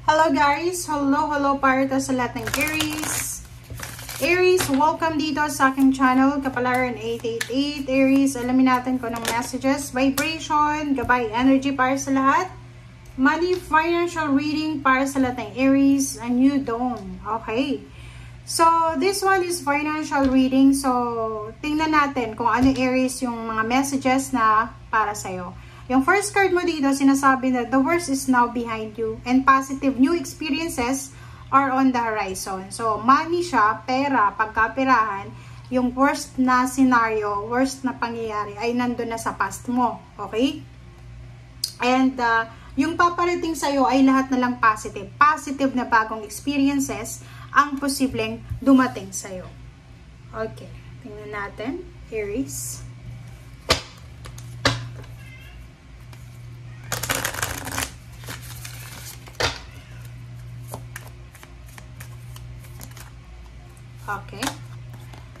Hello guys! Hello para sa lahat ng Aries. Aries, welcome dito sa aking channel, Kapalaran 888. Aries, alamin natin kung anong messages, vibration, gabay, energy para sa lahat. Money, financial reading para sa lahat ng Aries, a new dawn. Okay. So, this one is financial reading. So, tingnan natin kung ano Aries yung mga messages na para sa'yo. Yung first card mo dito, sinasabi na the worst is now behind you and positive new experiences are on the horizon. So, money siya, pera, pagkapirahan, yung worst na scenario, worst na pangyayari ay nandun na sa past mo. Okay? And, yung paparating sa'yo ay lahat na lang positive. Positive na bagong experiences ang posibleng dumating sa'yo. Okay. Tingnan natin. Aries. Okay.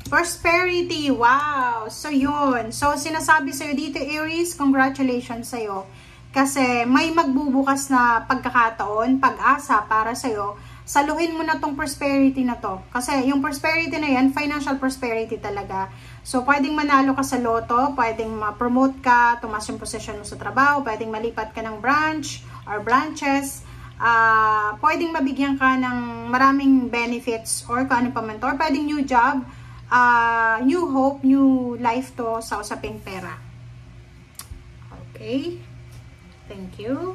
Prosperity. Wow. So, yun. So, sinasabi sa'yo dito, Aries, congratulations sa'yo. Kasi may magbubukas na pagkakataon, pag-asa para sa'yo. Saluhin mo na tong prosperity na to. Kasi yung prosperity na yan, financial prosperity talaga. So, pwedeng manalo ka sa loto, pwedeng ma-promote ka, tumas yung position mo sa trabaho, pwedeng malipat ka ng branch or branches. Pwedeng mabigyan ka ng maraming benefits or kung ano pa man to, or pwedeng new job, new hope, new life to sa usaping pera. Okay. Thank you.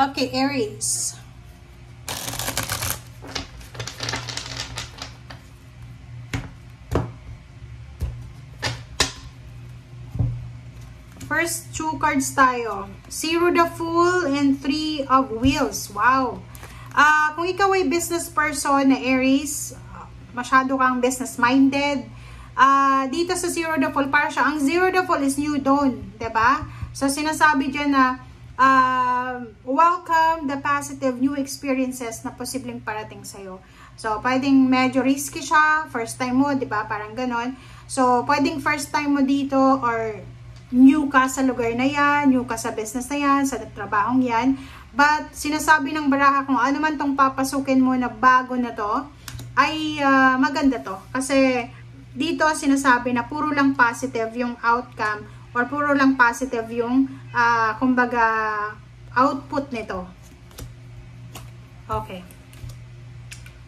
Okay, Aries. First, two cards tayo. 0 the Fool and 3 of Wheels. Wow. Kung ikaw ay business person na Aries, masyado kang business-minded, dito sa 0 the Fool, para siya, ang 0 the Fool is new dawn. Diba? So, sinasabi dyan na, welcome the positive new experiences na posibleng parating sa'yo. So, pwedeng medyo risky siya, first time mo, diba? Parang ganon. So, pwedeng first time mo dito or new ka sa lugar na yan, new ka sa business na yan, sa trabahong yan. But, sinasabi ng baraha kung ano man tong papasukin mo na bago na to, ay maganda to. Kasi, dito sinasabi na puro lang positive yung outcome or puro lang positive yung, kumbaga, output nito. Okay.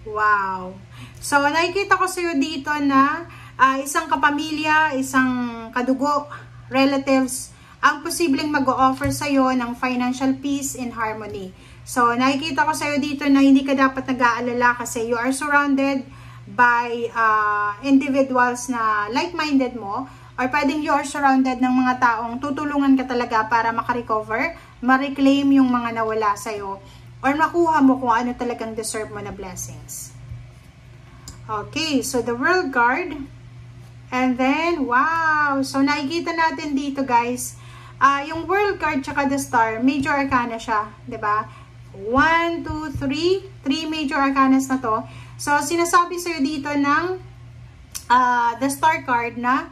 Wow. So, nakikita ko sa'yo dito na isang kapamilya, isang kadugo, relatives, ang posibleng mag-o-offer sa'yo ng financial peace and harmony. So, nakikita ko sa'yo dito na hindi ka dapat nag-aalala kasi you are surrounded by individuals na like-minded mo, or pwedeng you are surrounded ng mga taong tutulungan ka talaga para makarecover, ma-reclaim yung mga nawala sa'yo, or makuha mo kung ano talagang deserve mo na blessings. Okay, so the World Card. And then, wow! So, nakikita natin dito, guys, yung World Card tsaka the Star, major arcana siya, ba? Diba? 1, 2, 3. 3 major arcanas na to. So, sinasabi sa'yo dito ng the Star card na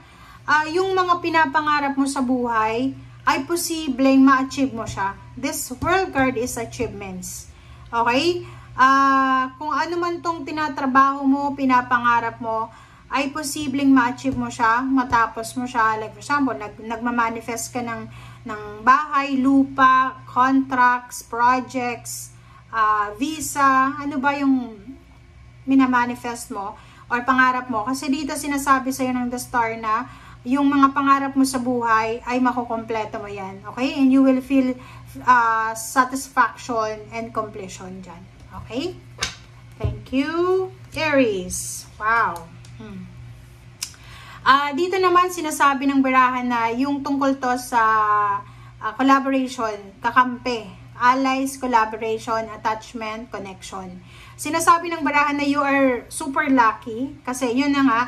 yung mga pinapangarap mo sa buhay ay posibleng ma-achieve mo siya. This World Card is achievements. Okay? Kung ano man tong tinatrabaho mo, pinapangarap mo, ay posibleng ma-achieve mo siya, matapos mo siya. Like for example, nagmamanifest ka ng bahay, lupa, contracts, projects, visa, ano ba yung minamanifest mo or pangarap mo. Kasi dito sinasabi sa'yo ng the Star na yung mga pangarap mo sa buhay ay makukompleto mo yan. Okay? And you will feel satisfaction and completion dyan. Okay? Thank you. Aries. Wow. Dito naman sinasabi ng barahan na yung tungkol to sa collaboration, kakampi, allies, collaboration, attachment, connection. Sinasabi ng barahan na you are super lucky kasi yun na nga,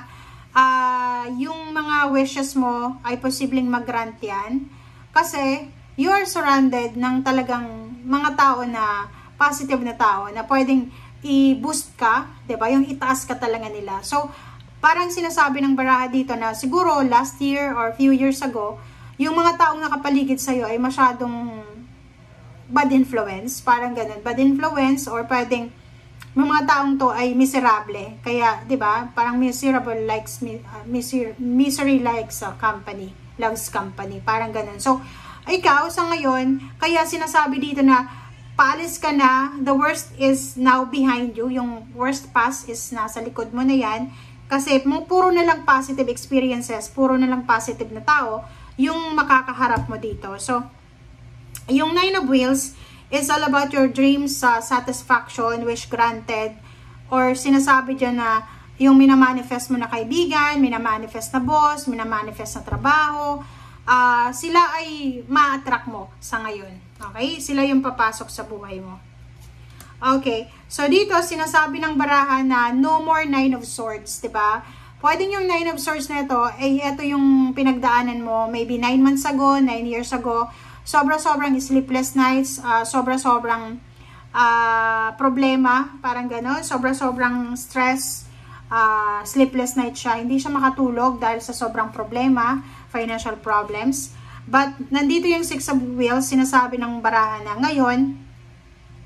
yung mga wishes mo ay posibleng mag-grant yan kasi you are surrounded ng talagang mga tao na positive na tao na pwedeng i-boost ka, 'di ba? Yung itaas ka talaga nila. So, parang sinasabi ng baraha dito na siguro last year or few years ago, yung mga taong nakapaligid sa'yo ay masyadong bad influence, parang ganun, bad influence, or pwedeng yung mga taong to ay miserable, kaya, di ba, parang miserable likes, misery likes a company, loves company, parang ganun. So, ikaw, sa ngayon, kaya sinasabi dito na, paalis ka na, the worst is now behind you, yung worst past is nasa likod mo na yan, kasi puro na lang positive experiences, puro na lang positive na tao, yung makakaharap mo dito. So, yung Nine of Wheels is all about your dreams, satisfaction, wish granted, or sinasabi dyan na yung minamanifest mo na kaibigan, minamanifest na boss, minamanifest na trabaho, sila ay ma-attract mo sa ngayon. Okay? Sila yung papasok sa buhay mo. Okay, so dito sinasabi ng baraha na no more Nine of Swords, diba? Pwedeng yung Nine of Swords na ito, ito yung pinagdaanan mo maybe 9 months ago, 9 years ago, sobra-sobrang sleepless nights, sobra-sobrang problema, parang gano'n, sobra-sobrang stress, sleepless night siya, hindi siya makatulog dahil sa sobrang problema, financial problems. But nandito yung Six of Wheels, sinasabi ng baraha na ngayon,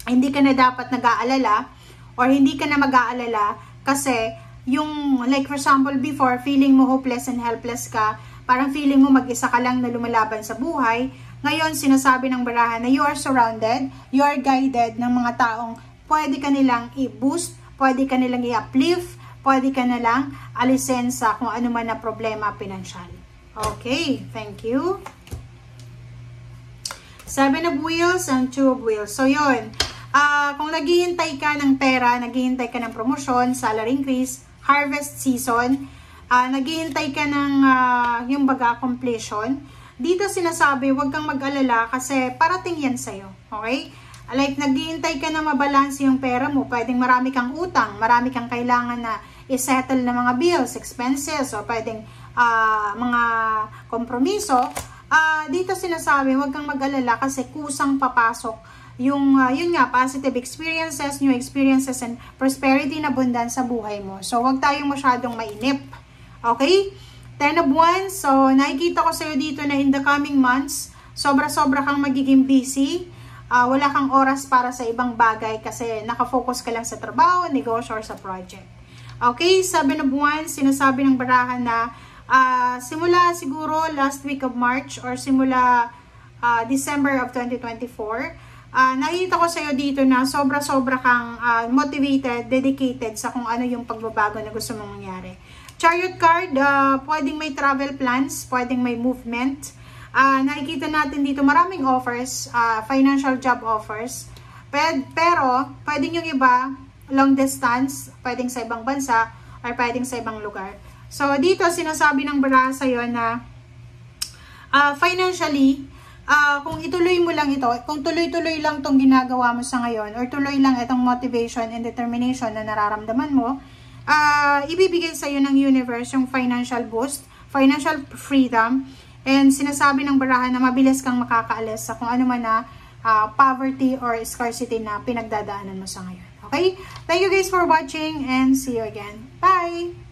hindi ka na dapat nag-aalala or hindi ka na mag-aalala kasi yung, like for example, before, feeling mo hopeless and helpless ka, parang feeling mo mag-isa ka lang na lumalaban sa buhay. Ngayon, sinasabi ng baraha na you are surrounded, you are guided ng mga taong pwede ka nilang i-boost, pwede ka nilang i-uplift, pwede ka nilang alisin sa kung ano man na problema pinansyal. Okay, thank you. Seven of Wheels and Two of Wheels. So, yun. Kung naghihintay ka ng pera, naghihintay ka ng promotion, salary increase, harvest season, naghihintay ka ng yung baga completion, dito sinasabi, huwag kang mag-alala kasi parating yan sa'yo. Okay? Like, naghihintay ka na mabalanse yung pera mo, pwedeng marami kang utang, marami kang kailangan na isettle na mga bills, expenses, o pwedeng mga kompromiso. Dito sinasabi, huwag kang mag-alala kasi kusang papasok yung, yun nga, positive experiences, new experiences, and prosperity na bundan sa buhay mo. So, huwag tayong masyadong mainip. Okay? 10 of Wands. So, nakikita ko sa'yo dito na in the coming months, sobra-sobra kang magiging busy. Wala kang oras para sa ibang bagay kasi nakafocus ka lang sa trabaho, negosyo, or sa project. Okay? 7 of Wands, sinasabi ng baraha na simula siguro last week of March or simula December of 2024, nakita ko sa'yo dito na sobra-sobra kang motivated, dedicated sa kung ano yung pagbabago na gusto mong mangyari. Chariot card, pwedeng may travel plans, pwedeng may movement. Nakikita natin dito maraming offers, financial job offers. Pero, pwedeng yung iba, long distance, pwedeng sa ibang bansa, or pwedeng sa ibang lugar. So, dito sinasabi ng baraha sa'yo na financially, kung ituloy mo lang ito, kung tuloy-tuloy lang tong ginagawa mo sa ngayon, or tuloy lang itong motivation and determination na nararamdaman mo, ibibigay sa'yo ng universe yung financial boost, financial freedom, and sinasabi ng baraha na mabilis kang makakaalis sa kung ano man na poverty or scarcity na pinagdadaanan mo sa ngayon. Okay? Thank you guys for watching and see you again. Bye!